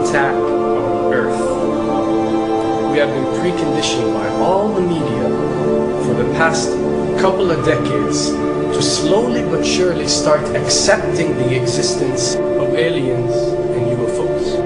attack on Earth. We have been preconditioned by all the media for the past couple of decades to slowly but surely start accepting the existence of aliens and UFOs.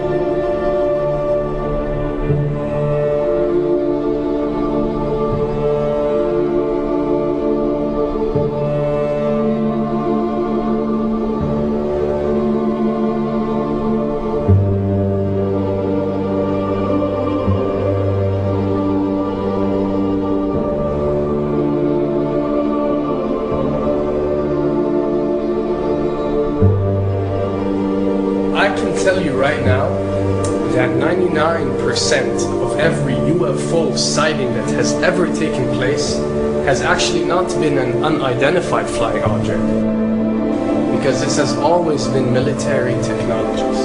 I can tell you right now that 99% of every UFO sighting that has ever taken place has actually not been an unidentified flying object, because this has always been military technologies.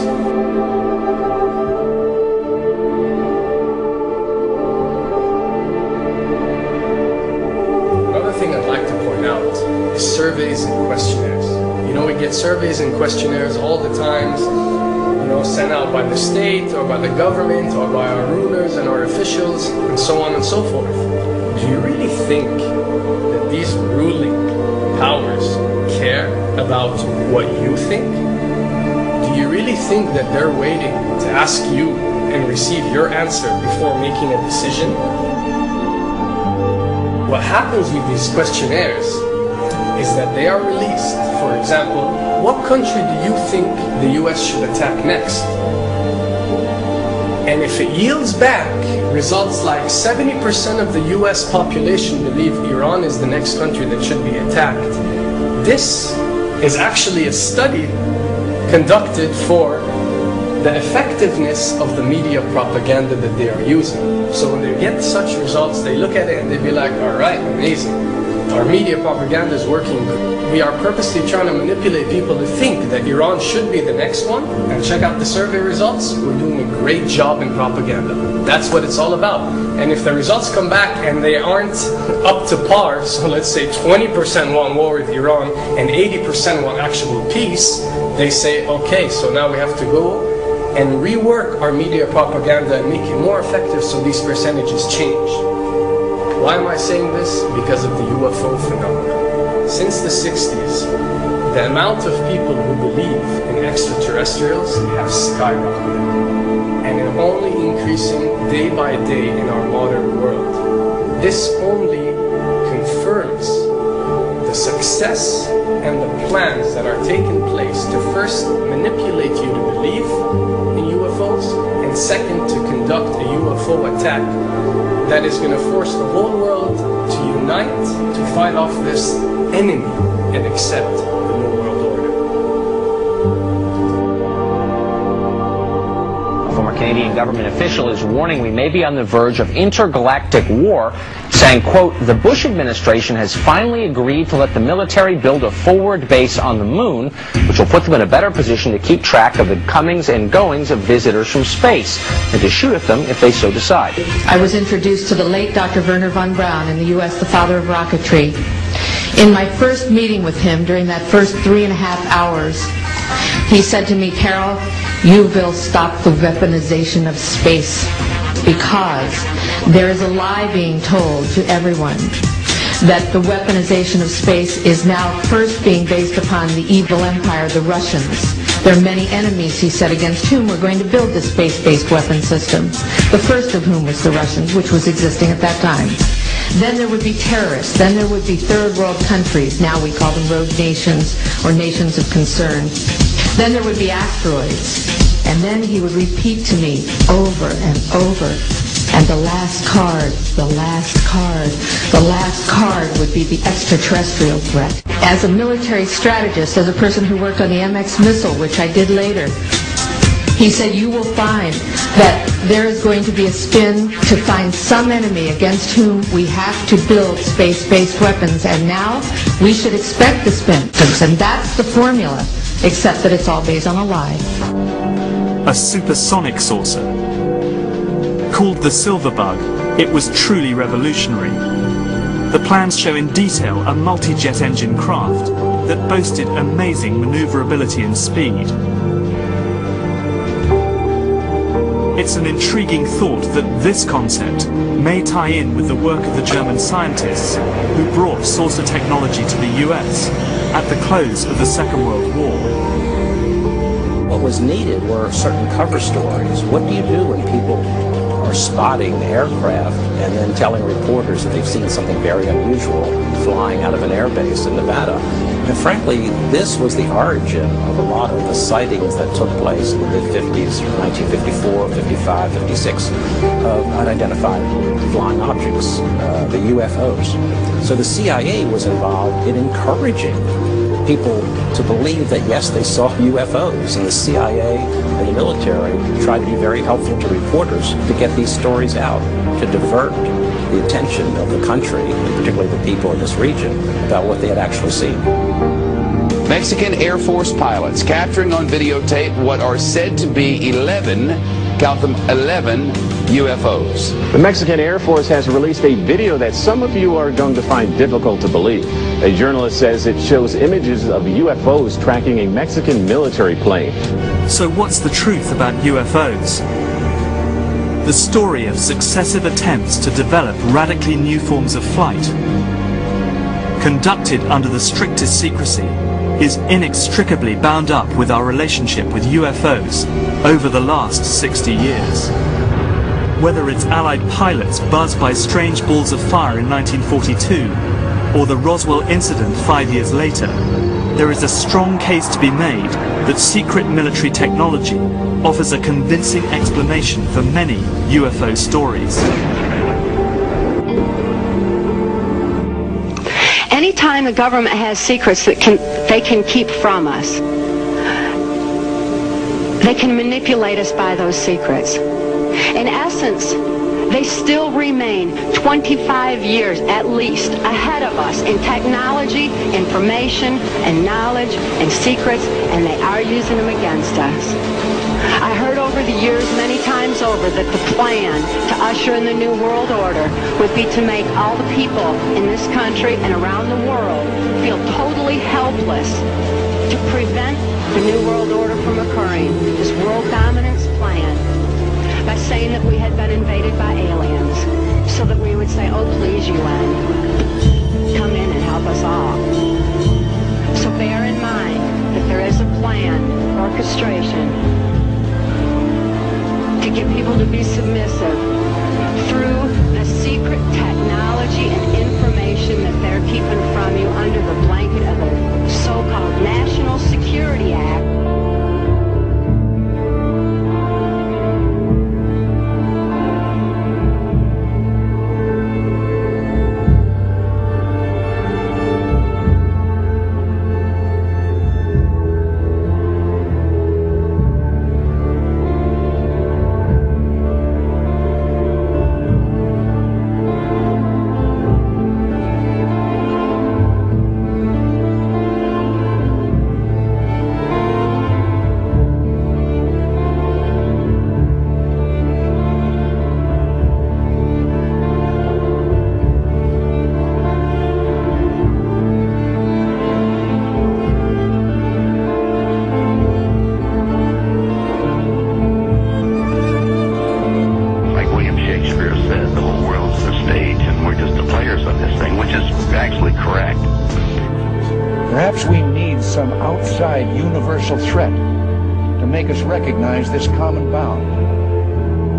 Another thing I'd like to point out is surveys and questionnaires. You know, we get surveys and questionnaires all the time, you know, sent out by the state or by the government or by our rulers and our officials and so on and so forth. Do you really think that these ruling powers care about what you think? Do you really think that they're waiting to ask you and receive your answer before making a decision? What happens with these questionnaires is that they are released. For example, what country do you think the US should attack next? And if it yields back results like 70% of the US population believe Iran is the next country that should be attacked, this is actually a study conducted for the effectiveness of the media propaganda that they are using. So when they get such results, they look at it and they be like, all right, amazing. Our media propaganda is working. We are purposely trying to manipulate people to think that Iran should be the next one, and check out the survey results. We're doing a great job in propaganda. That's what it's all about. And if the results come back and they aren't up to par, so let's say 20% want war with Iran and 80% want actual peace, they say, okay, so now we have to go and rework our media propaganda and make it more effective so these percentages change. Why am I saying this? Because of the UFO phenomenon. Since the 60s, the amount of people who believe in extraterrestrials have skyrocketed, and it's only increasing day by day in our modern world. This only confirms the success and the plans that are taking place to first manipulate you to believe in UFOs, and second, to conduct a UFO attack that is going to force the whole world to unite to fight off this enemy and accept the New World Order. A former Canadian government official is warning we may be on the verge of intergalactic war, saying, quote, the Bush administration has finally agreed to let the military build a forward base on the moon, which will put them in a better position to keep track of the comings and goings of visitors from space, and to shoot at them if they so decide. I was introduced to the late Dr. Wernher von Braun in the U.S., the father of rocketry. In my first meeting with him, during that first 3.5 hours, he said to me, Carol, you will stop the weaponization of space, because there is a lie being told to everyone that the weaponization of space is now first being based upon the evil empire, the Russians. There are many enemies, he said, against whom we're going to build this space-based weapon system. The first of whom was the Russians, which was existing at that time. Then there would be terrorists. Then there would be third world countries. Now we call them rogue nations or nations of concern. Then there would be asteroids. And then he would repeat to me over and over, and the last card, the last card, the last card would be the extraterrestrial threat. As a military strategist, as a person who worked on the MX missile, which I did later, he said, you will find that there is going to be a spin to find some enemy against whom we have to build space-based weapons, and now we should expect the spin. And that's the formula, except that it's all based on a lie. A supersonic saucer. Called the Silver Bug, it was truly revolutionary. The plans show in detail a multi-jet engine craft that boasted amazing maneuverability and speed. It's an intriguing thought that this concept may tie in with the work of the German scientists who brought saucer technology to the US at the close of the Second World War. What was needed were certain cover stories. What do you do when people are spotting aircraft and then telling reporters that they've seen something very unusual flying out of an airbase in Nevada? And frankly, this was the origin of a lot of the sightings that took place in the mid-50s, 1954, 55, 56, of unidentified flying objects, the UFOs. So the CIA was involved in encouraging people to believe that, yes, they saw UFOs, and the CIA and the military tried to be very helpful to reporters to get these stories out, to divert the attention of the country, and particularly the people in this region, about what they had actually seen. Mexican Air Force pilots capturing on videotape what are said to be 11, count them, 11 UFOs. The Mexican Air Force has released a video that some of you are going to find difficult to believe. A journalist says it shows images of UFOs tracking a Mexican military plane. So what's the truth about UFOs? The story of successive attempts to develop radically new forms of flight, conducted under the strictest secrecy, is inextricably bound up with our relationship with UFOs over the last 60 years. Whether it's Allied pilots buzzed by strange balls of fire in 1942, or the Roswell incident 5 years later, there is a strong case to be made that secret military technology offers a convincing explanation for many UFO stories. Anytime the government has secrets that they can keep from us, they can manipulate us by those secrets. In essence, they still remain 25 years at least ahead of us in technology, information, and knowledge, and secrets, and they are using them against us. I heard over the years many times over that the plan to usher in the New World Order would be to make all the people in this country and around the world feel totally helpless to prevent the New World Order from occurring, this world dominance plan, by saying that we had been invaded by aliens, so that we would say, oh please UN, come in and help us all. So bear in mind that there is a plan, orchestration, to get people to be submissive through the secret technology and information that they're keeping from you under the blanket of the so-called National Security Act. Universal threat to make us recognize this common bound.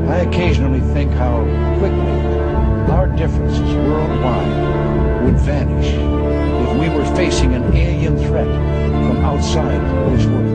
I occasionally think how quickly our differences worldwide would vanish if we were facing an alien threat from outside this world.